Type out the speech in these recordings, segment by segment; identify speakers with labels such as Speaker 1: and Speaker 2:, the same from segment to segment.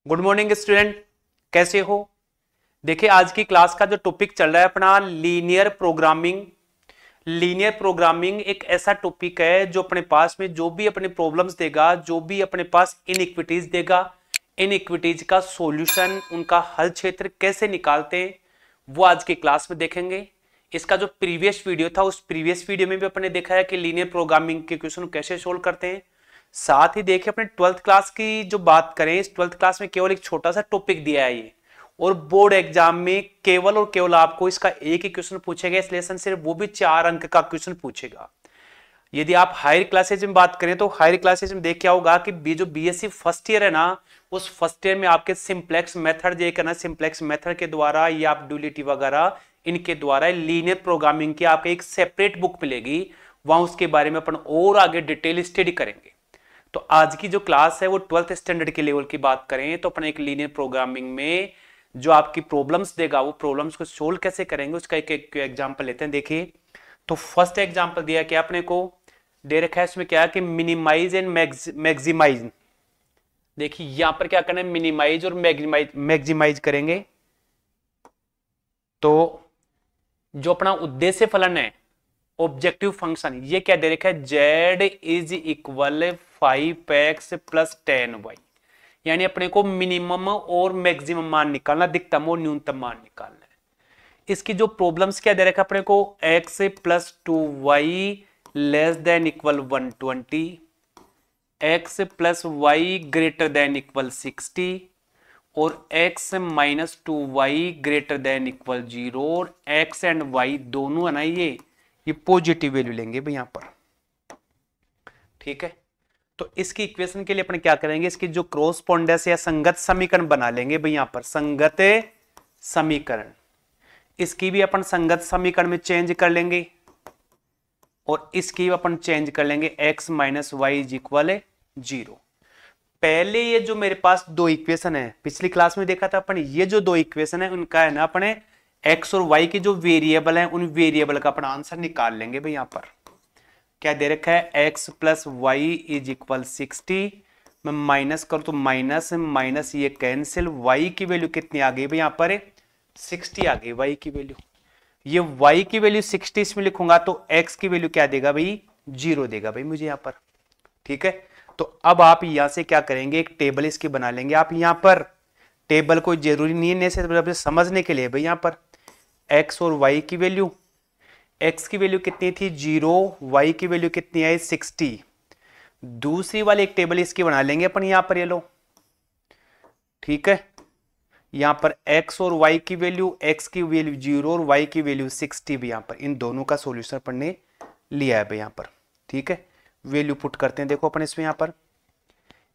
Speaker 1: Good morning student, कैसे हो। देखिए आज की क्लास का जो टॉपिक चल रहा है अपना लीनियर प्रोग्रामिंग। लीनियर प्रोग्रामिंग एक ऐसा टॉपिक है जो अपने पास में जो भी अपने प्रॉब्लम्स देगा, जो भी अपने पास इनइक्विटीज देगा, इनइक्विटीज का सॉल्यूशन, उनका हल क्षेत्र कैसे निकालते हैं वो आज की क्लास में देखेंगे। इसका जो प्रीवियस वीडियो था उस प्रीवियस वीडियो में भी अपने देखा है कि लीनियर प्रोग्रामिंग के क्वेश्चन कैसे सोल्व करते हैं। साथ ही देखिए अपने 12th क्लास की जो बात करें, इस 12th क्लास में केवल एक छोटा सा टॉपिक दिया है ये, और बोर्ड एग्जाम में केवल और केवल आपको इसका एक ही क्वेश्चन पूछेगा इस लेसन से, वो भी 4 अंक का क्वेश्चन पूछेगा। यदि आप हायर क्लासेज में बात करें तो हायर क्लासेज में देख क्या होगा कि जो बीएससी फर्स्ट ईयर है ना, उस फर्स्ट ईयर में आपके सिंप्लेक्स मेथड जो करना, सिंप्लेक्स मेथड के द्वारा या आप ड्यूलिटी वगैरह इनके द्वारा लीनियर प्रोग्रामिंग की आपको एक सेपरेट बुक मिलेगी, वहां उसके बारे में अपन और आगे डिटेल स्टडी करेंगे। तो आज की जो क्लास है वो 12th स्टैंडर्ड के लेवल की बात करें तो अपन एक लीनियर प्रोग्रामिंग में जो आपकी प्रॉब्लम्स देगा वो प्रॉब्लम्स को सोल्व कैसे करेंगे उसका एक एग्जांपल लेते हैं। देखिए तो फर्स्ट एग्जांपल दिया क्या अपने को, दे रखा है इसमें क्या कि मिनिमाइज एंड मैक्सिमाइज। देखिए यहां पर क्या करना है, मिनिमाइज और मैक्सिमाइज करेंगे। तो जो अपना उद्देश्य फलन है, ऑब्जेक्टिव फंक्शन, ये क्या दे रखा है, z is equal 5x plus 10y, यानी अपने को मिनिमम और मैक्सिमम मान निकालना, अधिकतम और न्यूनतम मान निकालना है। इसकी जो प्रॉब्लम्स क्या दे रखा है अपने को, x plus 2y less than equal 120, x plus y greater than equal 60 और x minus 2y greater than equal 0, और x एंड y दोनों है ना ये पॉजिटिव वैल्यू लेंगे भाई यहां पर। ठीक है, तो इसकी इक्वेशन के लिए अपन क्या करेंगे, इसकी जो क्रॉसपोंडेंस या संगत समीकरण बना लेंगे भाई यहां पर, संगत समीकरण। इसकी भी अपन संगत समीकरण में चेंज कर लेंगे और इसकी भी अपन चेंज कर लेंगे, x minus y is equal 0। पहले ये जो मेरे पास दो इक्वेशन है, पिछली क्लास में देखा था अपन, ये जो दो इक्वेशन है उनका है ना अपने x और y के जो वेरिएबल हैं उन वेरिएबल का अपन आंसर निकाल लेंगे भाई। यहां पर क्या दे रखा है, x plus y is equal 60, मैं माइनस करूं तो माइनस माइनस ये कैंसिल, y की वैल्यू कितनी आ गई भाई यहां पर, 60 आ गई y की वैल्यू। ये y की वैल्यू 60 इसमें लिखूंगा तो x की वैल्यू क्या देगा भाई, 0 देगा भाई मुझे यहां पर। ठीक है, तो अब आप यहां से क्या करेंगे, एक टेबल इसकी बना लेंगे। आप यहां पर टेबल कोई जरूरी नहीं है से समझने के लिए भाई, यहां पर x और y की वैल्यू, x की वैल्यू कितनी थी 0, y की वैल्यू कितनी आई 60। दूसरी वाली एक टेबल इसकी बना लेंगे अपन यहां पर, ये लो। ठीक है, यहां पर x और y की वैल्यू, x की वैल्यू 0 और y की वैल्यू 60 भी यहां पर, इन दोनों का सॉल्यूशन अपन ने लिया है भाई यहां पर। ठीक है, वैल्यू पुट करते हैं, देखो अपन इसमें यहां पर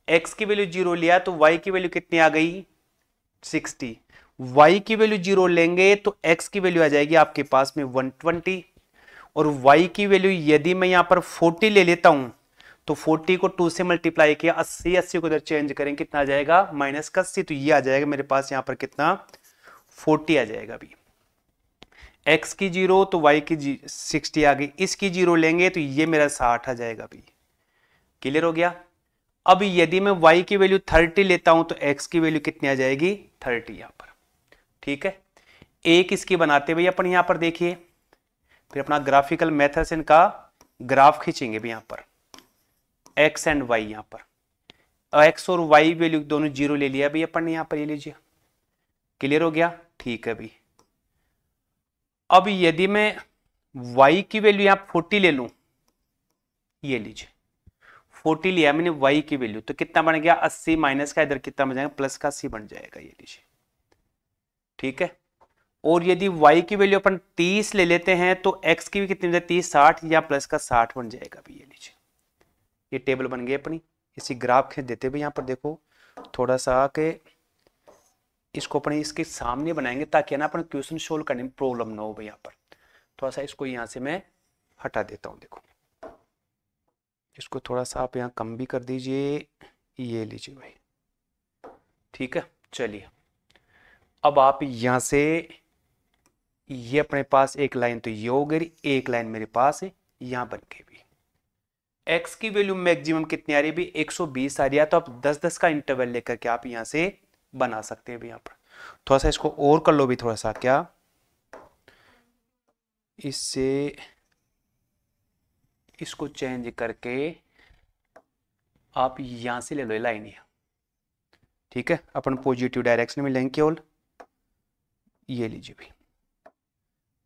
Speaker 1: x की वैल्यू 0 लिया तो y की वैल्यू कितनी आ गई 60, y की वैल्यू 0 लेंगे तो x की वैल्यू आ जाएगी आपके पास में 120, और y की वैल्यू यदि मैं यहां पर 40 ले लेता हूं तो 40 को 2 से मल्टीप्लाई किया, 80 80 को इधर चेंज करें कितना आ जाएगा माइनस का 80, तो ये आ जाएगा मेरे पास यहां पर कितना 40 आ जाएगा अभी। x की 0 तो y की 60 आ गई, इसकी 0 लेंगे तो ये मेरा 60 आ जाएगा अभी। क्लियर हो गया। अब यदि मैं y की वैल्यू 30 लेता हूं तो x की वैल्यू कितनी आ जाएगी 30 यहां पर। ठीक है, एक इसकी बनाते हुए अपन यहां पर देखिए, फिर अपना ग्राफिकल मेथड से इनका ग्राफ खींचेंगे भी यहां पर, x एंड y यहां पर, x और y वैल्यू दोनों 0 ले लिया भाई अपन ने यहां पर, ये लीजिए। क्लियर हो गया, ठीक है भाई। अब यदि मैं y की वैल्यू यहां 40 ले लूं, ये लीजिए 40 लिया मैंने y की वैल्यू, तो कितना बन गया 80, माइनस का इधर कितना बन जाएगा प्लस का 80 बन जाएगा, ये लीजिए। ठीक है, और यदि y की वैल्यू अपन 30 ले लेते हैं तो x की भी कितनी बन जाती है 60 या प्लस का 60 बन जाएगा भी, ये लीजिए। ये टेबल बन गई अपनी, इसी ग्राफ खींच देते भाई यहां पर, देखो थोड़ा सा के इसको अपने इसके सामने बनाएंगे ताकि ना अपन क्वेश्चन सोल्व करने में प्रॉब्लम ना हो भाई। यहाँ पर थोड़ा सा इसको यहां से मैं हटा देता हूं, देखो इसको थोड़ा सा आप यहाँ कम भी कर दीजिए, ये लीजिए भाई। ठीक है, चलिए अब आप यहां से ये अपने पास एक लाइन तो ये हो गई, एक लाइन मेरे पास है यहां बन गई भी। x की वैल्यू मैक्सिमम कितनी आ रही है भी 120 आ रही है, तो आप 10-10 का इंटरवल लेकर के आप यहां से बना सकते हैं अभी यहाँ पर। थोड़ा सा इसको और कर लो भी थोड़ा सा, क्या इससे इसको चेंज करके आप यहां से ले लो लाइन यहाँ, ठीक है। अपन पॉजिटिव डायरेक्शन में लेंगे केवल, ये लीजिए भी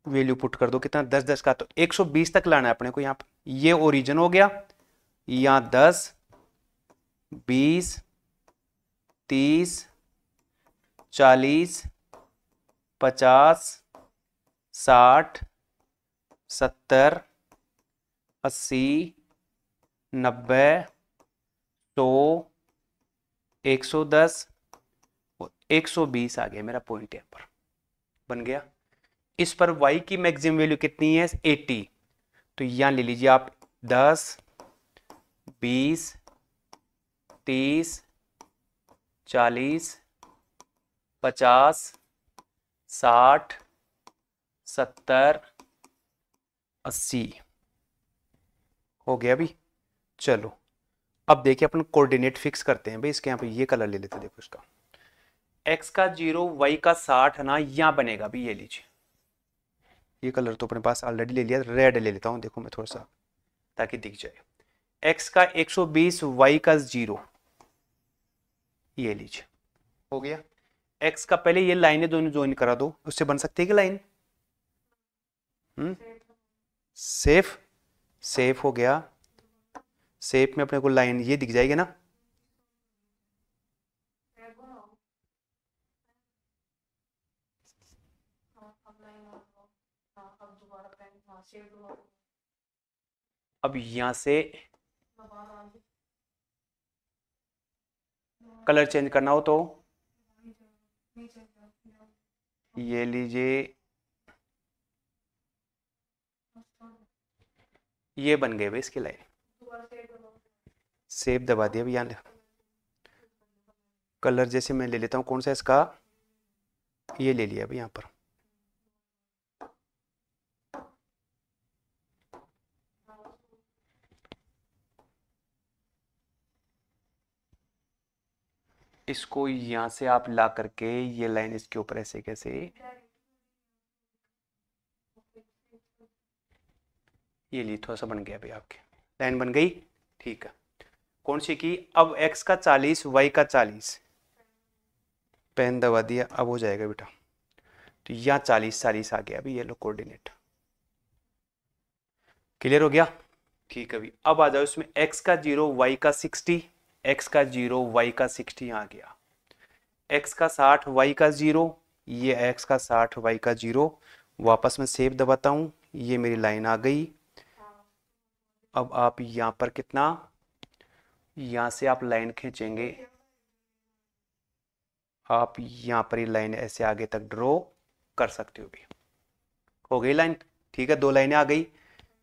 Speaker 1: वैल्यू पुट कर दो कितना 10 10 का, तो 120 तक लाना है अपने को यहाँ पर। ये ओरिजिन हो गया, यहाँ 10 20 30 40 50 60 70 80 90 100 110 और 120 आ गया मेरा पॉइंट यहाँ पर बन गया। इस पर y की मैक्सिमम वैल्यू कितनी है 80, तो यहां ले लीजिए आप 10 20 30 40 50 60 70 80 हो गया अभी। चलो अब देखिए अपन कोऑर्डिनेट फिक्स करते हैं भाई इसके, यहाँ पे ये कलर ले लेते हैं। देखो इसका x का 0 y का 60 है ना, यहां बनेगा भी, ये लीजिए ये कलर तो अपने पास ऑलरेडी ले लिया, रेड ले लेता हूं, देखो मैं थोड़ा सा ताकि दिख जाए। x का 120 y का 0, ये लीजिए हो गया। x का पहले ये लाइनें दोनों ज्वाइन करा दो, उससे बन सकती है कि लाइन सेफ सेफ हो गया। सेफ में अपने को लाइन ये दिख जाएगी ना, अब यहां से कलर चेंज करना हो तो ये लीजिए, ये बन गए भाई इसकी लाइन। सेव दबा दिया, यहाँ कलर जैसे मैं ले लेता हूँ, कौन सा इसका, ये ले लिया अभी यहाँ पर। इसको यहां से आप ला करके ये लाइन इसके ऊपर ऐसे कैसे, ये ली थोड़ा सा बन गया भाई, आपके लाइन बन गई, ठीक है। कौन सी की, अब x का 40 y का 40, पेन दबा दिया, अब हो जाएगा बेटा। तो यहाँ 40 40 आ गया अभी, ये लो कोऑर्डिनेट क्लियर हो गया, ठीक है। अभी अब आ जाओ इसमें x का 0 y का 60, x का 0 y का 60 यहाँ आ गया। x का 60 y का 0, ये x का 60 y का 0, वापस मैं सेव दबाता हूँ, ये मेरी लाइन आ गई। अब आप यहाँ पर कितना, यहाँ से आप लाइन खींचेंगे, आप यहाँ पर ये लाइन ऐसे आगे तक ड्रॉ कर सकते हो भी, हो गई लाइन, ठीक है। 2 लाइनें आ गई।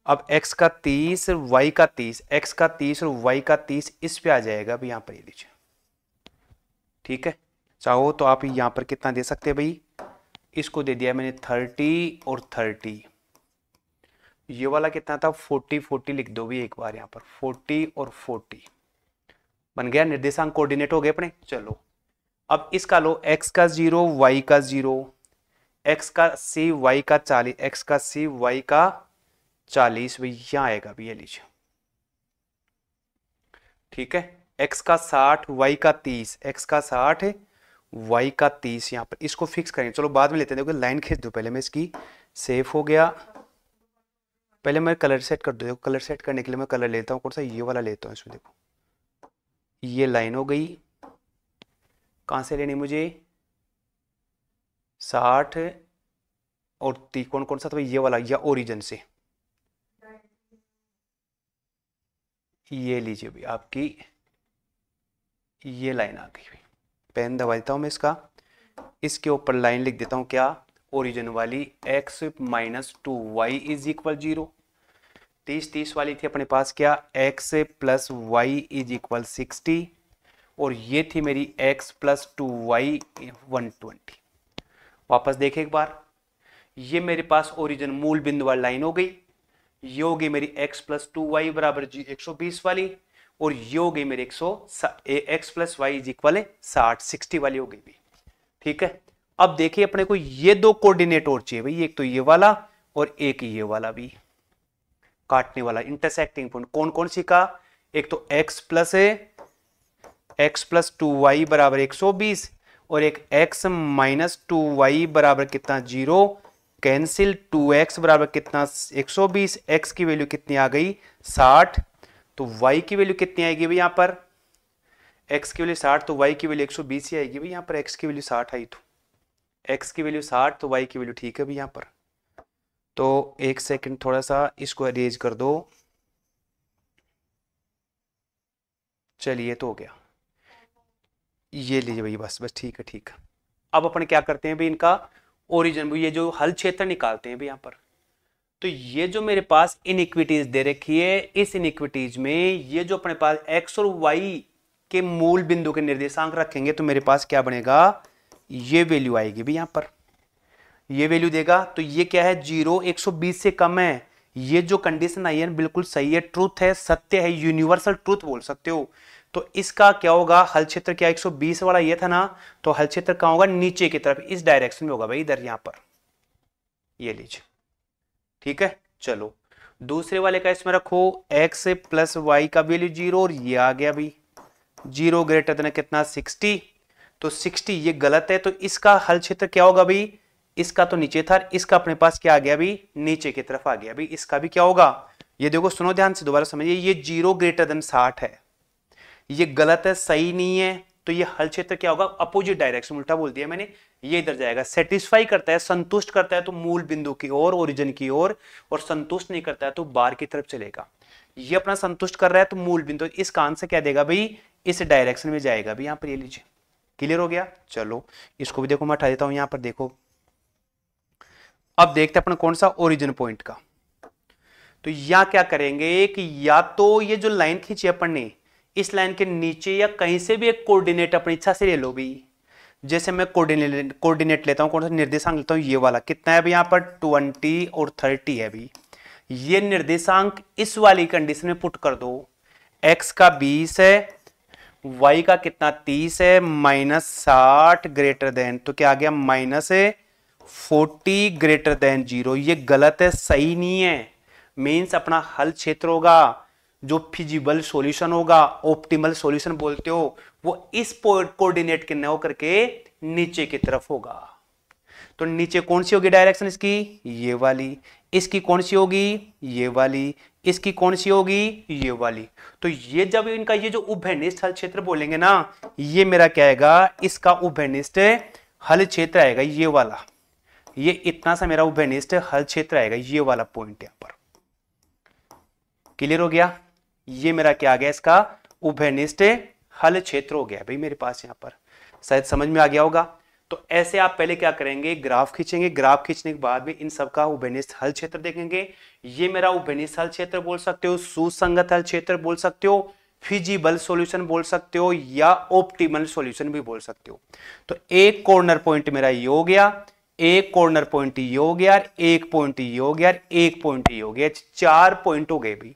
Speaker 1: अब x का 30 y का 30, x का 30 और y का 30 इस पे आ जाएगा अभी यहाँ पर, ये लीजिए, ठीक है। चाहो तो आप यहाँ पर कितना दे सकते हैं भाई, इसको दे दिया मैंने 30 और 30, ये वाला कितना था 40 40 लिख दो भी एक बार यहाँ पर, 40 और 40 बन गया, निर्देशांक कोऑर्डिनेट हो गए अपने। चलो अब इसका लो, x का 0 y का 0, x का c y का 40, x का c y का 40 भाई यहाँ आएगा भी, ये लीजिए, ठीक है। x का 60 y का 30, x का 60 y का 30 यहाँ पर, इसको फिक्स करेंगे, चलो बाद में लेते हैं। देखो लाइन खींच दो पहले, मैं इसकी सेफ हो गया, पहले मैं कलर सेट कर दो। कलर सेट करने के लिए मैं कलर लेता हूँ, कौन सा, ये वाला लेता हूँ इसमें। देखो ये लाइन हो गई, कहां से लेनी मुझे, 60 और 30, कौन कौन सा था, ये वाला, या ओरिजिन से, ये लीजिए भी आपकी ये लाइन आ गई। पेन दबा देता हूं मैं इसका, इसके ऊपर लाइन लिख देता हूं क्या, ओरिजिन वाली, x - 2y इज इक्वल 0, 30 30 वाली थी अपने पास क्या, x + y इज इक्वल 60, और ये थी मेरी x + 2y 120। वापस देखें एक बार, ये मेरे पास ओरिजिन मूल बिंदु वाली लाइन हो गई, ये होगी मेरी x + 2y = 120 वाली, और ये हो गई मेरे 100 x plus y is equal 60 वाली हो गई भी। ठीक है, अब देखिए अपने को ये दो कोऑर्डिनेट और चाहिए भाई, एक तो ये वाला और एक ये वाला भी काटने वाला इंटरसेक्टिंग पॉइंट। कौन कौन सी का, एक तो x प्लस 2y बराबर 120 और एक x माइनस 2y बराबर कितना 0, कैंसिल 2x बराबर कितना 120, x की वैल्यू कितनी आ गई 60, तो y की वैल्यू कितनी आएगी भाई यहाँ पर, x की वैल्यू 60 तो y की वैल्यू 120 ही आएगी भाई यहाँ पर, x की वैल्यू 60 आई तो x की वैल्यू 60 तो y की वैल्यू ठीक है भाई यहाँ पर। तो एक सेकंड थोड़ा सा इसको अरेंज कर दो, चलिए तो हो गया, ये लीजिए भाई, बस बस ठीक है ठीक है। अब अपन क्या करते हैं भाई, इनका ओरिजिन, ये जो हल क्षेत्र निकालते हैं भाई यहाँ पर। तो ये जो मेरे पास इनइक्विटीज दे रखी है, इस इनइक्विटीज में ये जो अपने पास x और y के मूल बिंदु के निर्देशांक रखेंगे तो मेरे पास क्या बनेगा, ये वैल्यू आएगी भी यहां पर, ये वैल्यू देगा। तो ये क्या है 0 120 से कम है, ये जो कंडीशन आई है बिल्कुल सही है, ट्रूथ है, सत्य है, यूनिवर्सल ट्रूथ बोल सकते हो। तो इसका क्या होगा, हल क्षेत्र क्या 120 वाला ये था ना, तो हल क्षेत्र कहां होगा, नीचे की तरफ, इस डायरेक्शन में होगा भाई, इधर यहां पर, ये लीजिए। ठीक है, चलो दूसरे वाले का इसमें रखो x प्लस वाई का वैल्यू 0 और ये आ गया भाई 0 ग्रेटर देन कितना 60, तो 60 ये गलत है, तो इसका हल क्षेत्र क्या होगा भाई, इसका तो नीचे था, इसका अपने पास क्या आ गया भाई, नीचे की तरफ आ गया भाई, इसका भी क्या होगा, ये देखो सुनो ध्यान से दोबारा समझिए, ये 0 ग्रेटर देन 60 है, ये गलत है, सही नहीं है, तो ये हल क्षेत्र क्या होगा, अपोजिट डायरेक्शन, उल्टा बोल दिया मैंने, ये इधर जाएगा। सेटिस्फाई करता है, संतुष्ट करता है तो मूल बिंदु की ओर, ओरिजिन की ओर, और संतुष्ट नहीं करता है तो बाहर की तरफ चलेगा। ये अपना संतुष्ट कर रहा है तो मूल बिंदु, इसका आंसर क्या देगा भाई, इस डायरेक्शन में जाएगा भाई यहां पर, ये लीजिए। क्लियर हो गया, चलो इसको भी देखो, मैं हटा देता हूं यहां पर, देखो अब देखते हैं अपन कौन सा ओरिजिन पॉइंट का। तो यहां क्या करेंगे कि या तो ये जो लाइन खींची अपन ने, इस लाइन के नीचे या कहीं से भी एक कोऑर्डिनेट अपनी इच्छा से ले लो भी, जैसे मैं कोऑर्डिनेट लेता हूं, कौन सा निर्देशांक लेता हूं, ये वाला कितना है अभी यहां पर 20 और 30 है अभी, ये निर्देशांक इस वाली कंडीशन में पुट कर दो, x का 20 है, y का कितना 30 है, माइनस 60 ग्रेटर देन, तो क्या आ गया माइनस 40 ग्रेटर देन 0, ये गलत है, सही नहीं है, मीन्स अपना हल क्षेत्र होगा, जो फिजिबल सॉल्यूशन होगा, ऑप्टिमल सॉल्यूशन बोलते हो, वो इस कोऑर्डिनेट के न होकर के नीचे की तरफ होगा। तो नीचे कौन सी होगी डायरेक्शन इसकी, ये वाली, इसकी कौन सी होगी, ये वाली, इसकी कौन सी होगी, ये वाली। तो ये जब इनका ये जो उभयनिष्ठ हल क्षेत्र बोलेंगे ना, ये मेरा क्या आएगा, इसका उभयनिष्ठ हल क्षेत्र आएगा, ये वाला, ये इतना सा मेरा उभयनिष्ठ हल क्षेत्र आएगा, ये वाला पॉइंट यहां पर। क्लियर हो गया, ये मेरा क्या आ गया, इसका उभयनिष्ठ हल क्षेत्र हो गया भाई मेरे पास यहां पर, शायद समझ में आ गया होगा। तो ऐसे आप पहले क्या करेंगे, ग्राफ खींचेंगे, ग्राफ खींचने के बाद में इन सबका उभयनिष्ठ हल क्षेत्र देखेंगे, ये मेरा उभयनिष्ठ हल क्षेत्र बोल सकते हो, सुसंगत हल क्षेत्र बोल सकते हो, फिजिबल सॉल्यूशन बोल सकते हो, या ऑप्टिमल सॉल्यूशन भी बोल सकते हो। तो एक कॉर्नर पॉइंट मेरा ये हो गया, एक कॉर्नर पॉइंट ये हो गया, एक पॉइंट ये हो गया, एक पॉइंट ये हो गया, 4 पॉइंट हो गए भाई,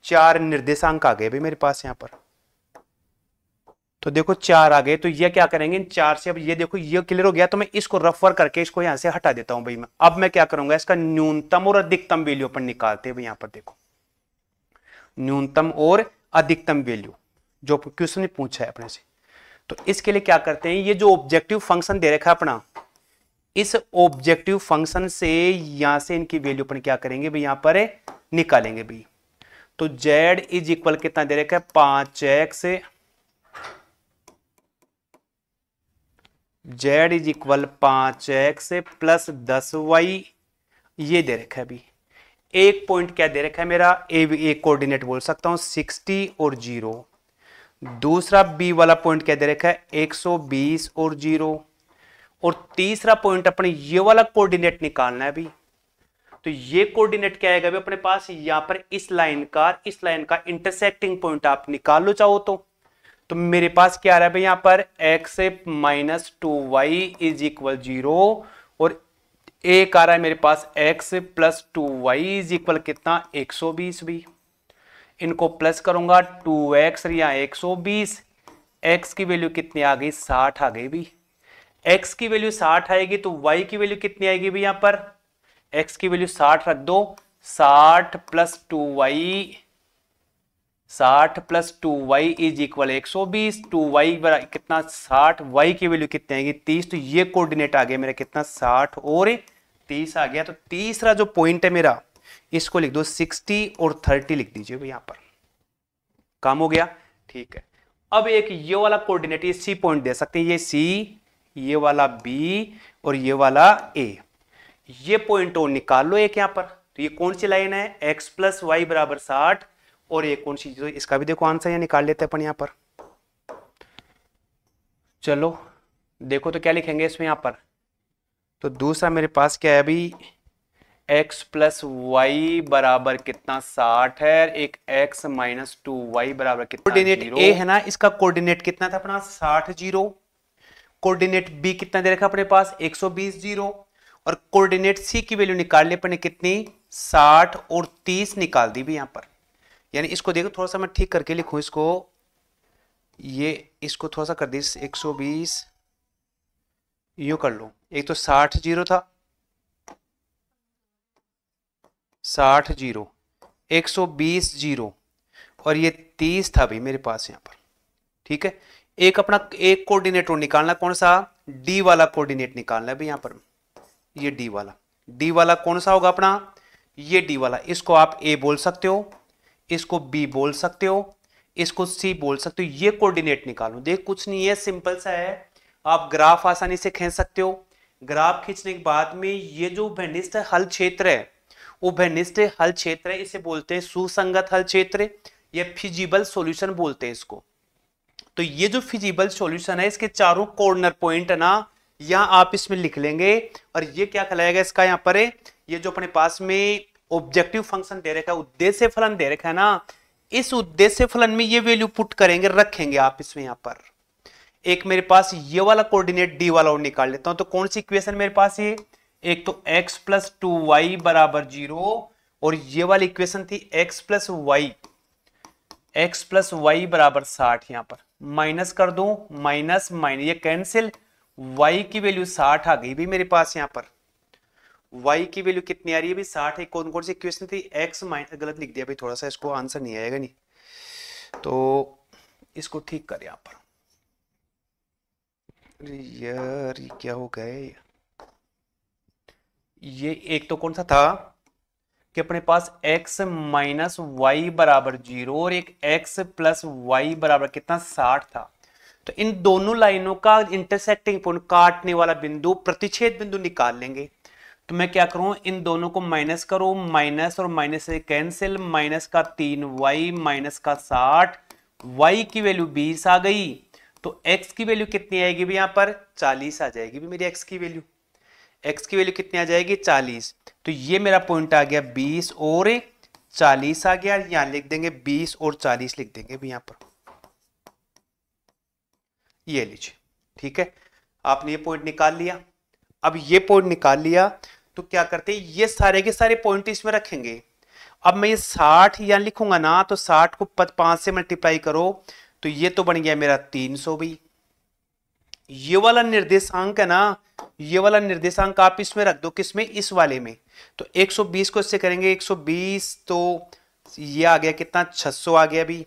Speaker 1: 4 निर्देशांक आ गए भाई मेरे पास यहां पर। तो देखो 4 आ गए, तो ये क्या करेंगे, इन 4 से, अब ये देखो ये क्लियर हो गया, तो मैं इसको रफर करके इसको यहां से हटा देता हूं भाई मैं। अब मैं क्या करूंगा, इसका न्यूनतम और अधिकतम वैल्यू अपन निकालते हैं भाई यहां पर, देखो न्यूनतम और अधिकतम वैल्यू जो क्वेश्चन ने पूछा है अपने से। तो इसके लिए क्या करते हैं, ये जो ऑब्जेक्टिव फंक्शन दे रखा है अपना, इस ऑब्जेक्टिव फंक्शन से यहां से इनकी वैल्यू अपन क्या करेंगे भाई यहां पर निकालेंगे भाई। तो z इज इक्वल कितना दे रखा है 5x, z is equal 5x plus 10y, ये दे रखा है अभी। एक पॉइंट क्या दे रखा है मेरा, एक कोऑर्डिनेट बोल सकता हूं 60 और 0, दूसरा b वाला पॉइंट क्या दे रखा है 120 और 0, और तीसरा पॉइंट अपने ये वाला कोऑर्डिनेट निकालना है अभी। तो ये कोऑर्डिनेट क्या आएगा अपने पास, यहां पर इस लाइन का इंटरसेक्टिंग पॉइंट आप निकाल लो चाहो तो मेरे पास क्या आ रहा है भाई यहां पर x minus 2y is equal 0, और एक आ रहा है मेरे पास x plus 2y is equal कितना 120 भी। इनको प्लस करूंगा 2x या 120, x की वैल्यू कितनी आ गई 60 आ गई भी। x की वैल्यू 60 आएगी तो y की वैल्यू कितनी आएगी भी यहां पर, x की वैल्यू 60 रख दो, 60 plus 2y, 60 plus 2y is equal 120, 2y कितना 60, y की वैल्यू कितनी आएगी 30, तो ये कोऑर्डिनेट आ गया मेरा कितना 60 और 30 आ गया। तो तीसरा जो पॉइंट है मेरा इसको लिख दो 60 और 30 लिख दीजिए यहां पर, काम हो गया। ठीक है, अब एक ये वाला कोऑर्डिनेट ये सी पॉइंट दे सकते हैं, ये सी, ये वाला बी और ये वाला ए, ये पॉइंट और निकाल लो एक यहां पर। तो ये कौन सी लाइन है, x प्लस वाई बराबर 60, और ये कौन सी, तो इसका भी देखो आंसर यहाँ निकाल लेते हैं अपन यहां पर। चलो देखो तो क्या लिखेंगे इसमें यहां पर, तो दूसरा मेरे पास क्या है अभी, x प्लस वाई बराबर कितना 60 है, एक x माइनस 2y बराबर कितना, कोऑर्डिनेट a है ना, इसका कोऑर्डिनेट कितना था अपना 60 0, कोऑर्डिनेट b कितना दे रखा अपने पास 120 0, और कोऑर्डिनेट c की वैल्यू निकाल ले अपने कितनी 60 और 30 निकाल दी भी यहां पर। यानी इसको देखो थोड़ा सा मैं ठीक करके लिखूं इसको, ये इसको थोड़ा सा कर दी 120, यूं कर लो, एक तो 60 0 था, 60 0, 120 0 और ये 30 था भी मेरे पास यहां पर। ठीक है, एक अपना एक कोऑर्डिनेट और निकालना, कौन सा, डी वाला कोऑर्डिनेट निकालना है भी यहां पर, ये डी वाला कौन सा होगा अपना, ये डी वाला, इसको आप ए बोल सकते हो, इसको बी बोल सकते हो, इसको सी बोल सकते हो, ये कोऑर्डिनेट निकालो। देख कुछ नहीं है, सिंपल सा है, आप ग्राफ आसानी से खींच सकते हो। ग्राफ खींचने के बाद में ये जो उभयनिष्ठ हल क्षेत्र है, उभयनिष्ठ हल क्षेत्र है, इसे बोलते हैं सुसंगत हल क्षेत्र या फिजिबल सॉल्यूशन बोलते हैं इसको। तो ये जो फिजिबल सॉल्यूशन है, इसके चारों कॉर्नर पॉइंट है ना, यहां आप इसमें लिख लेंगे, और ये क्या कहलाएगा इसका यहां पर है, ये जो अपने पास में ऑब्जेक्टिव फंक्शन दे रखा है, उद्देश्य फलन दे रखा है ना, इस उद्देश्य फलन में ये वैल्यू पुट करेंगे, रखेंगे आप इसमें यहां पर। एक मेरे पास ये वाला कोऑर्डिनेट डी वाला और निकाल लेता हूं, तो कौन सी इक्वेशन मेरे पास ये, एक तो x प्लस 2y बराबर 0, और ये वाली इक्वेशन थी x प्लस वाई बराबर 60, यहां पर माइनस कर दूं, माइनस माइनस ये कैंसिल, y की वैल्यू 60 आ गई भी मेरे पास यहां पर, y की वैल्यू कितनी आ रही है भी 60 है। कौन कौन सी इक्वेशन थी, x माइनस, गलत लिख दिया भाई थोड़ा सा, इसको आंसर नहीं आएगा नहीं, तो इसको ठीक कर यहां पर, यार ये क्या हो गए, ये एक तो कौन सा था कि अपने पास x माइनस वाई बराबर 0 और एक x प्लस वाई बराबर कितना 60 था। तो इन दोनों लाइनों का इंटरसेक्टिंग पॉइंट, काटने वाला बिंदु, प्रतिच्छेद बिंदु निकाल लेंगे। तो मैं क्या करूं, इन दोनों को माइनस करूं, माइनस और माइनस से कैंसिल, माइनस का 3y माइनस का 60, y की वैल्यू 20 आ गई, तो x की वैल्यू कितनी आएगी भी यहां पर 40 आ जाएगी भी मेरी x की वैल्यू, x की वैल्यू कितनी आ जाएगी 40। तो ये मेरा पॉइंट आ गया 20 और 40 आ गया, यहां लिख देंगे 20 और 40 लिख देंगे भी यहां पर, ये लीजिए। ठीक है, आपने ये पॉइंट निकाल लिया। अब ये पॉइंट निकाल लिया तो क्या करते हैं, ये सारे के सारे पॉइंट इसमें रखेंगे। अब मैं ये 60 यहां लिखूंगा ना, तो 60 को 5 से मल्टीप्लाई करो, तो ये तो बन गया मेरा 300 भी। ये वाला निर्देशांक है ना, ये वाला निर्देशांक आप इसमें रख दो, किसमें, इस वाले में। तो 120 को इससे करेंगे 120, तो ये आ गया कितना 600 आ गया भी।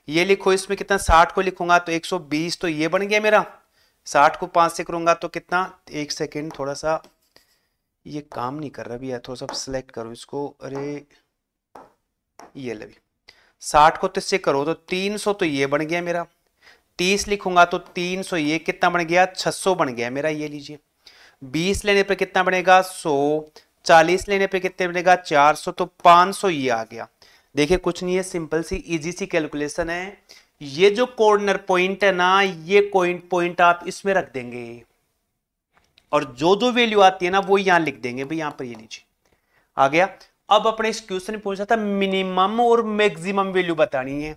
Speaker 1: ये लिखो इसमें कितना, 60 को लिखूंगा तो 120, तो ये बन गया मेरा, 60 को 5 से करूंगा तो कितना, एक सेकेंड थोड़ा सा ये काम नहीं कर रहा भी यार, थोड़ा सा सिलेक्ट करो इसको, अरे ये ले, 60 को 30 से करो तो 300, तो ये बन गया मेरा। 30 लिखूंगा तो 300, ये कितना बन गया 600 बन गया मेरा, ये लीजिए। 20 लेने पे कितना बनेगा 100, 40 लेने पे कितने बनेगा 400, तो 500 ये आ गया। देखिए कुछ नहीं है, सिंपल सी इजी सी कैलकुलेशन है। ये जो कॉर्नर पॉइंट है ना, ये पॉइंट आप इसमें रख देंगे, और जो जो वैल्यू आती है ना वो यहां लिख देंगे भाई, यहां पर ये लीजिए आ गया। अब अपने इस क्वेश्चन में पूछा था मिनिमम और मैक्सिमम वैल्यू बतानी है,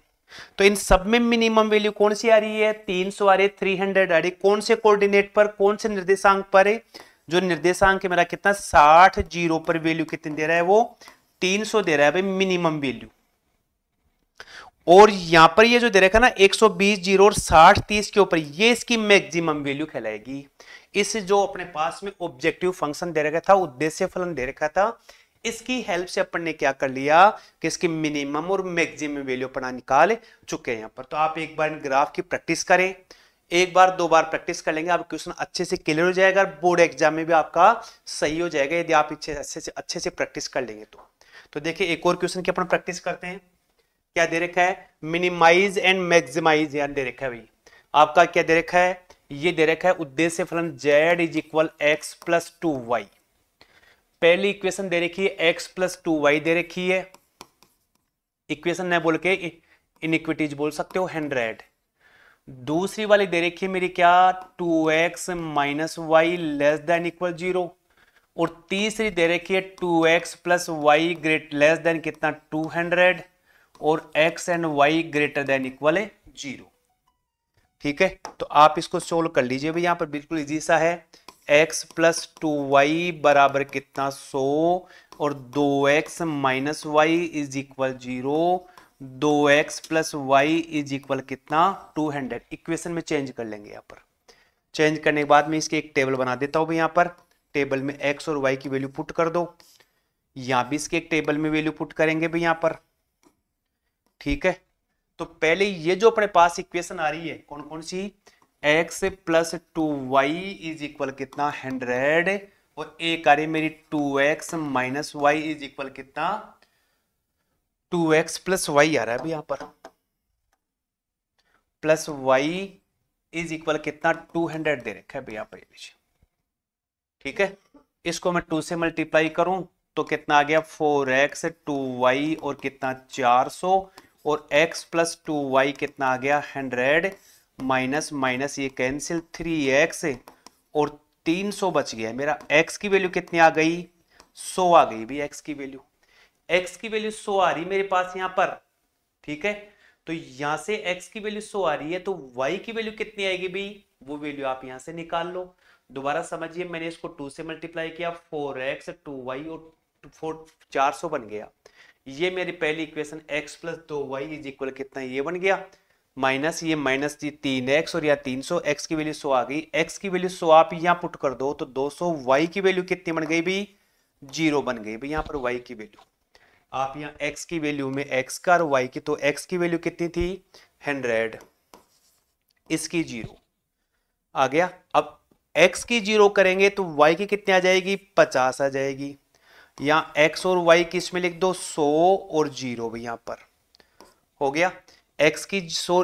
Speaker 1: तो इन सब में मिनिमम वैल्यू कौन सी आ रही है 300 आ रही है, 300 आ रही है, कौन से कोऑर्डिनेट पर, कौन से निर्देशांक पर है, जो निर्देशांक है मेरा कितना 60 0 पर वैल्यू कितनी दे रहा है वो 300 दे रहा है भाई मिनिमम वैल्यू। और यहां पर ये जो दे रखा ना 120 जीरो और 60 30 के ऊपर, ये इसकी मैक्सिमम वैल्यू कहलाएगी। इस जो अपने पास में ऑब्जेक्टिव फंक्शन दे रखा था, उद्देश्य फलन दे रखा था, इसकी हेल्प से अपन ने क्या कर लिया कि इसकी मिनिमम और मैक्सिमम वैल्यू अपना निकाल चुके हैं यहां पर। तो आप एक बार ग्राफ की प्रैक्टिस करें, एक बार दो बार प्रैक्टिस कर लेंगे, आप क्वेश्चन अच्छे से क्लियर हो जाएगा, बोर्ड एग्जाम में भी आपका सही हो जाएगा यदि आप अच्छे से प्रैक्टिस कर लेंगे तो देखिए एक और क्वेश्चन की अपन प्रैक्टिस करते हैं। क्या दे रखा है, मिनिमाइज एंड मैक्सिमाइज यार दे रखा है भाई, आपका क्या दे रखा है, ये दे रखा है उद्देश्य फलन z is equal x plus 2y। पहली इक्वेशन दे रखी है एक्स प्लस 2y दे रखी है, इक्वेशन न बोल के इनइक्विटीज बोल सकते हो 100। दूसरी वाली दे रखी है मेरी क्या, 2x minus y less than equal 0। और तीसरी दे रखी है 2x plus y great less than कितना 200 और x and y greater than equal है 0। ठीक है, तो आप इसको सोल्व कर लीजिए भाई, यहां पर बिल्कुल इजी सा है। x प्लस 2y बराबर कितना 100 और 2x minus y is equal 0, 2x plus y is equal कितना 200। इक्वेशन में चेंज कर लेंगे, यहां पर चेंज करने के बाद में इसकी एक टेबल बना देता हूं भाई। यहां पर टेबल में x और y की वैल्यू पुट कर दो, यहां भी इसके एक टेबल में वैल्यू पुट करेंगे भाई यहां पर। ठीक है, तो पहले ये जो अपने पास इक्वेशन आ रही है कौन कौन सी, x plus 2y is equal कितना 100 और एक आ रही मेरी 2x minus y is equal कितना 2x प्लस वाई आ रहा है अभी यहां पर, प्लस y इज इक्वल कितना 200 दे रखा है भैया पर। ठीक है, इसको मैं 2 से मल्टीप्लाई करूं तो कितना आ गया 4x 2y और कितना 400 और x प्लस 2y कितना आ गया 100 माइनस माइनस ये कैंसिल 3x और 300 बच गया मेरा। x की वैल्यू कितनी आ गई 100 आ गई भी, x की वैल्यू 100 आ रही मेरे पास यहां पर। ठीक है, तो यहां से x की वैल्यू 100 आ रही है तो y की वैल्यू कितनी आएगी भाई, वो वैल्यू आप यहां से निकाल लो। दोबारा समझिए, मैंने इसको 2 से मल्टीप्लाई किया, 4x 2y और 400 बन गया। ये मेरी पहली equation x plus 2y is equal कितना ये बन गया, माइनस ये 3x और या 300, x की वैल्यू 100 आ गई। x की वैल्यू 100 आप यहां पुट कर दो तो 200, y की वैल्यू कितनी बन गई भाई 0 बन गई भाई। यहां पर y की वैल्यू आप यहां x की वैल्यू में x का और y की, तो x की वैल्यू कितनी थी 100, इसकी 0 आ गया। अब x की 0 करेंगे तो y की कितनी आ जाएगी 50 आ जाएगी। यहां x और y किस में लिख दो 100 और 0 भी यहां पर हो गया। x की 100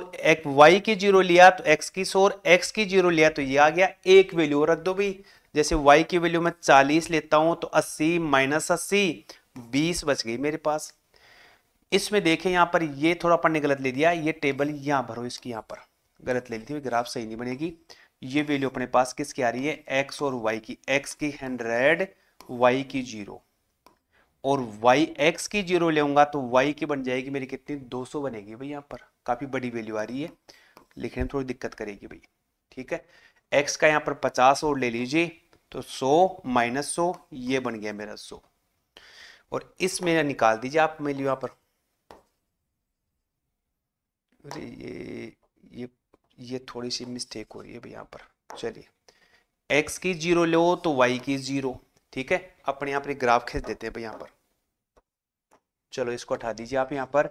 Speaker 1: y की 0 लिया तो x की 100, x की 0 लिया तो ये आ गया। एक वैल्यू रख दो भाई, जैसे y की वैल्यू मैं 40 लेता हूं तो 80 माइनस 80 20 बच गई मेरे पास। इसमें देखें यहां पर ये थोड़ा अपन ने गलत ले दिया, ये टेबल यहां भरो, इसकी यहां पर गलत ले ली थी, ग्राफ सही नहीं बनेगी। ये वैल्यू अपने पास किसकी आ रही है x और y की, x की 100 y की 0 और y x की 0 लेऊंगा तो y की बन जाएगी मेरी कितनी 200 बनेगी भाई। यहाँ पर काफी बड़ी वैल्यू आ रही है, लिखने में थोड़ी दिक्कत करेगी भाई। ठीक है, x का यहाँ पर 50 और ले लीजिए तो 100 माइनस 100 ये बन गया मेरा 100 और इसमें निकाल दीजिए आप वैल्यू यहाँ पर। अरे ये थोड़ी सी मिस्टेक हो रही है भाई यहाँ पर। चलिए x की 0 लो तो y की 0। ठीक है, अपन यहाँ पर ग्राफ खींच देते हैं भाई यहाँ पर। चलो इसको हटा दीजिए आप यहाँ पर।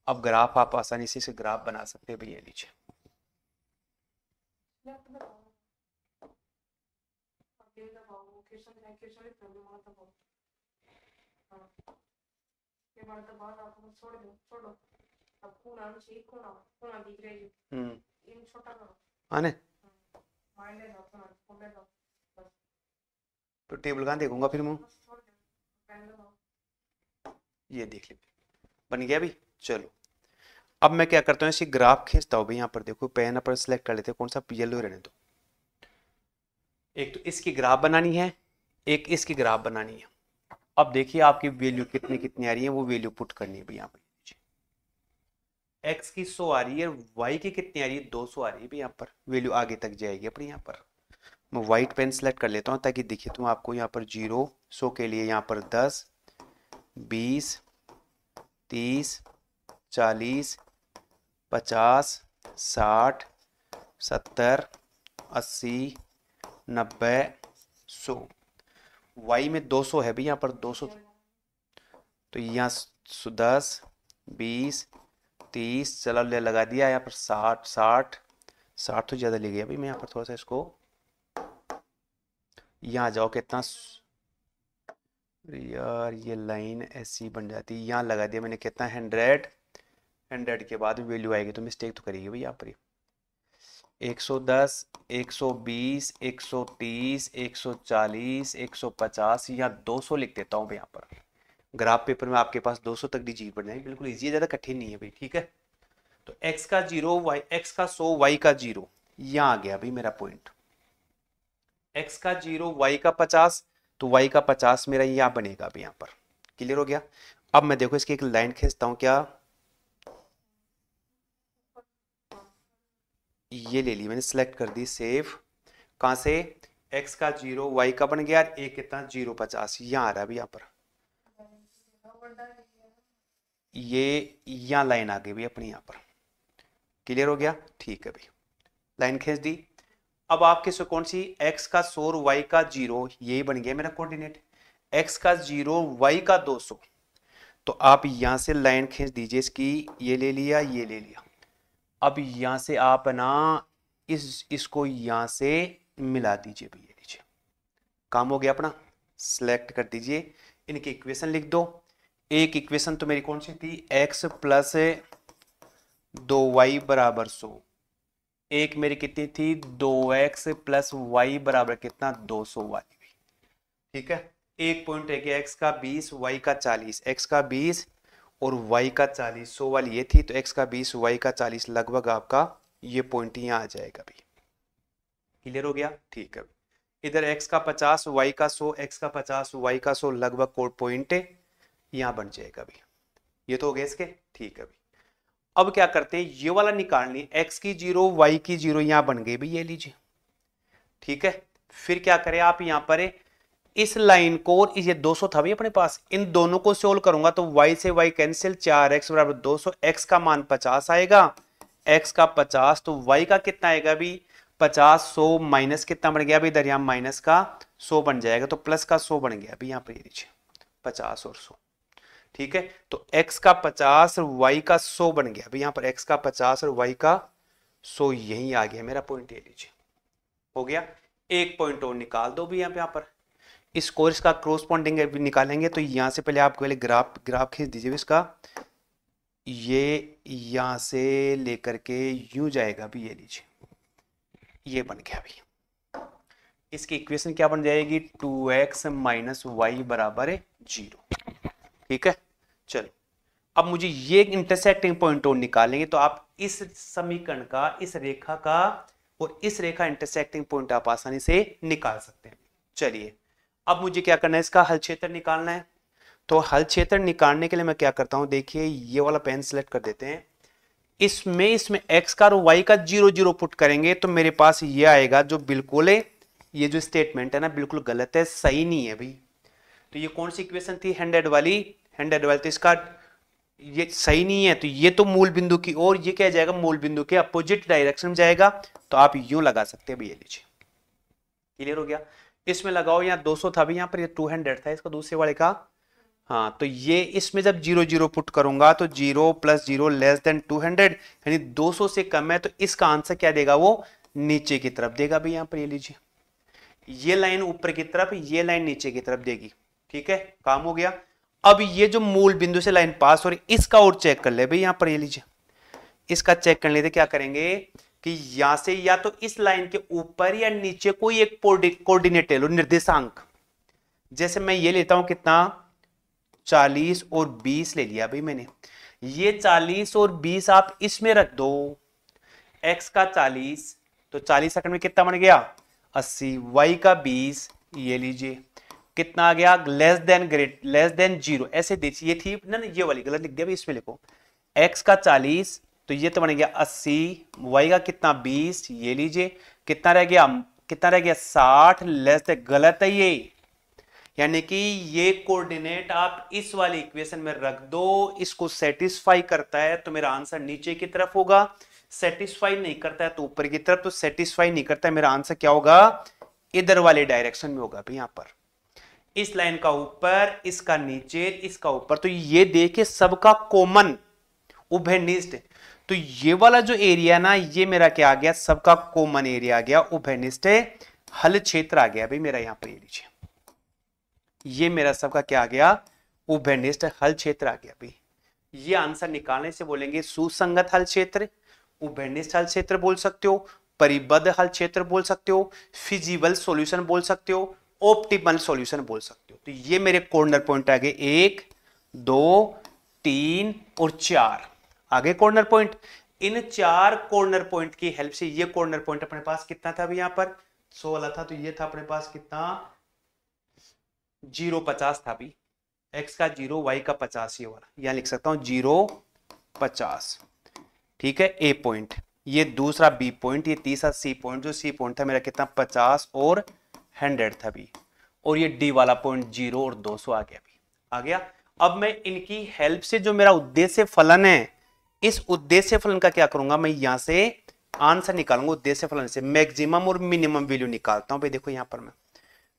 Speaker 1: अब ग्राफ आप आसानी से इसे ग्राफ बना सकते हैं भैया नीचे। आने तो टेबल कहाँ देखूंगा फिर मैं, ये देख लीजिए बन गया भी। चलो अब मैं क्या करता हूँ, इसी ग्राफ खींचता हूँ भाई यहाँ पर। देखो पेन पर सिलेक्ट कर लेते हैं, कौन सा येलो रहने दो। एक तो इसकी ग्राफ बनानी है, एक इसकी ग्राफ बनानी है। अब देखिए आपकी वैल्यू कितनी कितनी आ रही है, वो वैल्यू पुट करनी है भाई यहाँ पर। x की 100 आ रही है, y की कितनी आ रही है 200 आ रही है भाई यहाँ पर। वैल्यू आगे तक जाएगी अपनी यहाँ पर। मैं व्हाइट पेन सेलेक्ट कर लेता हूँ ताकि दिखे तुम आपको यहाँ पर 0 100 के लिए यहाँ पर 10 20 30 40 50, 60, 70, 80, 90, 100। y में 200 है भाई यहाँ पर 200, तो यहाँ 10, 20, 30, चलो ले लगा दिया यहाँ पर 60, 60 तो ज़्यादा ले गया भाई मैं यहाँ पर थोड़ा सा इसको, यहाँ जाओ कितना यार, ये लाइन ऐसी बन जाती है, यहाँ लगा दिया मैंने कितना 100, 100 के बाद वैल्यू आएगी तो मिस्टेक तो करेगी भाई यहाँ पर 110, 120, 130, 140, 150, या 200 लिख देता हूँ भाई यहाँ पर। ग्राफ पेपर में आपके पास 200 तक डिजीट बन जाएगी, बिल्कुल इजी है, ज़्यादा कठिन नहीं है भाई, ठीक है। तो x का 0, x का 100, y का 0, यहाँ आ गया भाई मेरा पॉइंट। x का 0, y का 50, तो y का 50 मेरा यहाँ बनेगा अभी यहाँ पर। क्लियर हो गया। अब मैं देखो इसकी एक लाइन खींचता हूँ, क्या ये ले ली मैंने, सिलेक्ट कर दी, सेव। कहां से, x का 0, y का बन गया, एक कितना 0,50 यहाँ आ रहा है अभी यहाँ पर, ये यहाँ लाइन आ गई भाई अपनी यहाँ पर। क्लियर हो गया, ठीक है भाई, लाइन खींच दी। अब आपके से कौन सी, x का 100 और y का 0, यही बन गया मेरा कोऑर्डिनेट, x का 0, y का 200। तो आप यहां से लाइन खींच दीजिए इसकी, ये ले लिया, ये ले लिया। अब यहां से आप ना इसको यहां से मिला दीजिए भैया, लीजिए, काम हो गया अपना। सिलेक्ट कर दीजिए, इनकी इक्वेशन लिख दो। एक इक्वेशन तो मेरी कौन सी थी, x प्लस 2y बराबर 100। एक मेरी कितनी थी, 2x प्लस y बराबर कितना, 200 वाली। ठीक है, एक पॉइंट है कि x का 20, y का 40, x का 20 और y का 40, 100 वाली ये थी, तो x का 20, y का 40, लगभग आपका ये पॉइंट यहाँ आ जाएगा भी। क्लियर हो गया, ठीक है। इधर x का 50, y का 100, x का 50, y का 100, लगभग पॉइंट यहाँ बन जाएगा भी। ये तो हो गया इसके, ठीक है भी। अब क्या करते हैं, ये वाला निकालनी, x की 0, y की 0 यहाँ बन गई भी, ये लीजिए, ठीक है। फिर क्या करें आप यहाँ पर इस लाइन को, और ये 200 था भी अपने पास, इन दोनों को सोल्व करूंगा तो y से y कैंसिल, 4x बराबर 200, x का मान 50 आएगा, x का 50, तो y का कितना आएगा अभी 50, 100 माइनस कितना बन गया अभी इधर, यहाँ माइनस का 100 बन जाएगा, तो प्लस का 100 बन गया अभी यहाँ पे, नीचे 50 और 100, ठीक है। तो x का 50 और y का 100 बन गया अभी यहाँ पर, x का 50 और y का 100 यही आ गया मेरा पॉइंट, ये लीजिए, हो गया। एक पॉइंट और निकाल दो भी यहाँ पर, इस कोर्स का क्रॉसपोंडिंग निकालेंगे, तो यहां से पहले आप पहले ग्राफ खींच दीजिए इसका, ये यहां से लेकर के यूं जाएगा भी, ये लीजिए, ये बन गया भी। इसकी इक्वेशन क्या बन जाएगी, 2x माइनस वाई बराबर 0। ठीक है, चलो अब मुझे ये इंटरसेक्टिंग पॉइंट और निकालेंगे, तो आप इस समीकरण का, इस रेखा का और इस रेखा इंटरसेक्टिंग पॉइंट आप आसानी से निकाल सकते हैं। चलिए अब मुझे क्या करना है, इसका हल क्षेत्र निकालना है। तो हल क्षेत्र निकालने के लिए मैं क्या करता हूं, देखिए ये वाला पेन सिलेक्ट कर देते हैं, इसमें x का और y का 0 0 पुट करेंगे तो मेरे पास ये आएगा, जो बिल्कुल है, ये जो स्टेटमेंट है ना बिल्कुल गलत है, सही नहीं है भाई। तो ये कौन सी इक्वेशन थी, 100 वाली, 100 वाली, तो इसका ये सही नहीं है, तो ये तो मूल बिंदु की ओर, ये क्या जाएगा, मूल बिंदु के अपोजिट डायरेक्शन में जाएगा। तो आप यूं लगा सकते हैं भैया, लीजिए, क्लियर हो गया। इसमें लगाओ, यहाँ 200 था भी, यहाँ पर ये 200 था इसका दूसरे वाले का, हाँ, तो ये इसमें जब 0 0 पुट करूंगा तो 0 प्लस 0 लेस देन 200, यानी 200 से कम है, तो इसका आंसर क्या देगा, वो नीचे की तरफ देगा भी। यहाँ पर ये लीजिए, ये लाइन ऊपर की तरफ, ये लाइन नीचे की तरफ देगी। ठीक है, काम हो गया। अब ये जो मूल बिंदु से लाइन पास हो रही, इसका और चेक कर ले भाई, यहाँ पर ये लीजिए, इसका चेक कर लेते, क्या करेंगे कि यहां से या तो इस लाइन के ऊपर या नीचे कोई एक कोऑर्डिनेट ले लो, निर्देशांक। जैसे मैं ये लेता हूं कितना, 40 और 20 ले लिया भाई मैंने, ये 40 और 20 आप इसमें रख दो, x का 40, तो 40 सेकंड में कितना बन गया 80, y का 20, ये लीजिए कितना आ गया, लेस देन 0, ऐसे देखिए, ये थी ना, ये वाली गलत लिख दिया भाई, इसमें लिखो x का 40, तो ये तो बन गया 80, y का कितना 20, ये लीजिए कितना रह गया 60, लेस देन, गलत है यानी कि ये कोऑर्डिनेट आप इस वाली इक्वेशन में रख दो, इसको सेटिस्फाई करता है तो मेरा आंसर नीचे की तरफ होगा, सेटिस्फाई नहीं करता है तो ऊपर की तरफ, तो सेटिस्फाई नहीं करता है मेरा आंसर क्या होगा, इधर वाले डायरेक्शन में होगा भाई, यहां पर इस लाइन का ऊपर, इसका नीचे, इसका ऊपर। तो ये देखिए सबका कॉमन उभयनिष्ठ, तो ये वाला जो एरिया ना ये मेरा क्या आ गया, सबका कॉमन एरिया आ गया, उभयनिष्ठ हल क्षेत्र आ गया भाई मेरा, यहां पर ये लीजिए, ये मेरा सबका क्या आ गया, उभयनिष्ठ हल क्षेत्र आ गया भाई। ये आंसर निकालने से बोलेंगे सुसंगत हल क्षेत्र, उभयनिष्ठ हल क्षेत्र बोल सकते हो, परिबद्ध हल क्षेत्र बोल सकते हो, फिजिबल सॉल्यूशन बोल सकते हो, ऑप्टिमल सॉल्यूशन बोल सकते हो। तो ये मेरे कॉर्नर पॉइंट आ गए 1 2 3 और 4 आगे कॉर्नर पॉइंट। इन 4 कॉर्नर पॉइंट की हेल्प से ये कॉर्नर पॉइंट अपने पास कितना था अभी, यहां पर 16 था, तो ये था अपने पास कितना 0 50 था अभी, x का 0 y का 50, ये वाला यहां लिख सकता हूं 0 50, ठीक है ए पॉइंट, ये दूसरा बी पॉइंट, ये तीसरा सी पॉइंट, जो सी पॉइंट था मेरा कितना 50 और 100 था अभी, और ये डी वाला पॉइंट 0 और 200 आ गया अभी, आ गया। अब मैं इनकी हेल्प से जो मेरा उद्देश्य फलन है, इस उद्देश्य फलन का क्या करूंगा, मैं यहां से आंसर निकालूंगा, उद्देश्य फलन से मैक्सिमम और मिनिमम वैल्यू निकालता हूं भाई। देखो यहां पर मैं,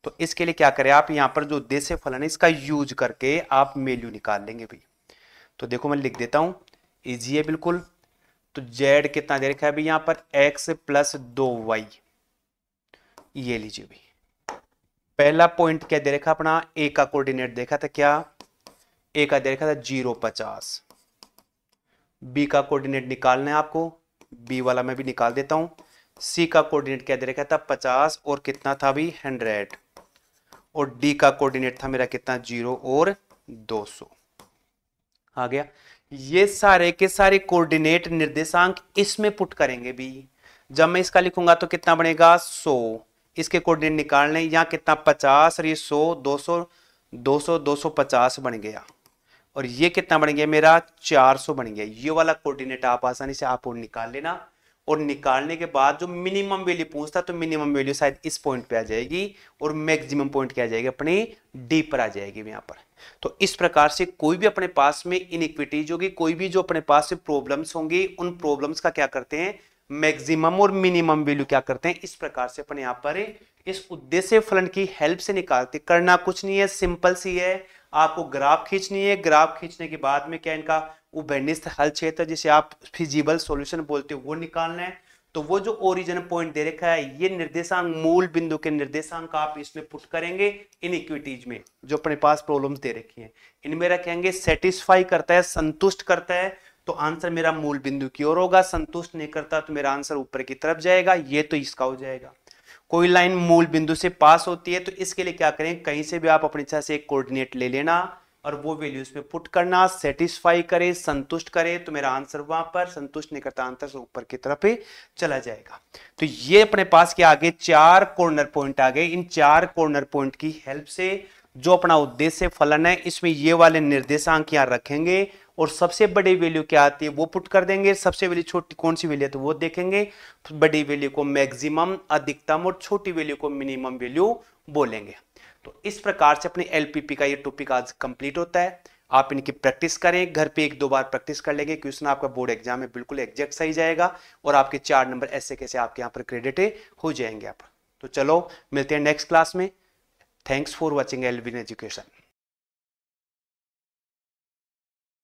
Speaker 1: तो इसके लिए क्या करें आप, यहां पर जो उद्देश्य फलन है इसका यूज करके आप वैल्यू निकाल लेंगे भाई। तो देखो मैं लिख देता हूं, इजी है बिल्कुल। तो z कितना दे रखा है अभी यहां पर, x प्लस 2y, ये लीजिए भाई। पहला पॉइंट क्या दे रखा अपना, a का कोऑर्डिनेट देखा था क्या, a का दे रखा था 0 50, b का कोऑर्डिनेट निकालना है आपको, b वाला मैं भी निकाल देता हूं, c का कोऑर्डिनेट क्या दे रखा था 50 और कितना था अभी 100, और d का कोऑर्डिनेट था मेरा कितना 0 और 200 आ गया। ये सारे के सारे कोऑर्डिनेट निर्देशांक इसमें पुट करेंगे भी, जब मैं इसका लिखूंगा तो कितना बनेगा 100, इसके कोऑर्डिनेट निकालने, यहाँ कितना 50 और ये 100 200 200 250 बन गया, और ये कितना बन गया मेरा 400 बन गया। ये वाला कोऑर्डिनेट आप आसानी से आप निकाल लेना, और निकालने के बाद जो मिनिमम वैल्यू पूछता तो मिनिमम वैल्यू शायद इस पॉइंट पे आ जाएगी, और मैक्सिमम पॉइंट क्या आ जाएगी अपने डी पर आ जाएगी यहाँ पर। तो इस प्रकार से कोई भी अपने पास में इनइक्विटीज होगी, कोई भी जो अपने पास से प्रॉब्लम्स होंगी, उन प्रॉब्लम्स का क्या करते हैं, मैक्सिमम और मिनिमम वैल्यू क्या करते हैं, इस प्रकार से अपने यहाँ पर इस उद्देश्य फलन की हेल्प से निकालते। करना कुछ नहीं है, सिंपल सी है, आपको ग्राफ खींचनी है, ग्राफ खींचने के बाद में क्या इनका उभयनिष्ठ हल क्षेत्र जिसे आप फिजिबल सॉल्यूशन बोलते हो वो निकालना है। तो वो जो ओरिजिन पॉइंट दे रखा है, ये निर्देशांक मूल बिंदु के निर्देशांक आप इसमें पुट करेंगे इनइक्विटीज में, जो अपने पास प्रॉब्लम्स दे रखी हैं इनमें रखेंगे, सेटिस्फाई करता है, संतुष्ट करता है तो आंसर मेरा मूल बिंदु की ओर होगा, संतुष्ट नहीं करता तो मेरा आंसर ऊपर की तरफ जाएगा, ये तो इसका हो जाएगा। कोई लाइन मूल बिंदु से पास होती है तो इसके लिए क्या करें, कहीं से भी आप अपनी इच्छा से एक कोऑर्डिनेट ले लेना और वो वैल्यूज में पुट करना, सेटिस्फाई करे, संतुष्ट करे तो मेरा आंसर वहां पर, संतुष्ट नहीं करता आंसर से ऊपर की तरफ चला जाएगा। तो ये अपने पास के आगे 4 कॉर्नर पॉइंट आ गए। इन 4 कॉर्नर पॉइंट की हेल्प से जो अपना उद्देश्य फलन है इसमें ये वाले निर्देशांक यहां रखेंगे, और सबसे बड़ी वैल्यू क्या आती है वो पुट कर देंगे, सबसे वैल्यू छोटी कौन सी वैल्यू है तो वो देखेंगे, बड़ी वैल्यू को मैक्सिमम अधिकतम और छोटी वैल्यू को मिनिमम वैल्यू बोलेंगे। तो इस प्रकार से अपने एलपीपी का ये टॉपिक आज कंप्लीट होता है। आप इनकी प्रैक्टिस करें, घर पे 1-2 बार प्रैक्टिस कर लेंगे, क्वेश्चन आपका बोर्ड एग्जाम में बिल्कुल एग्जैक्ट सही जाएगा, और आपके 4 नंबर ऐसे कैसे आपके यहाँ पर क्रेडिट हो जाएंगे आप। तो चलो मिलते हैं नेक्स्ट क्लास में। Thanks for watching Elvin education.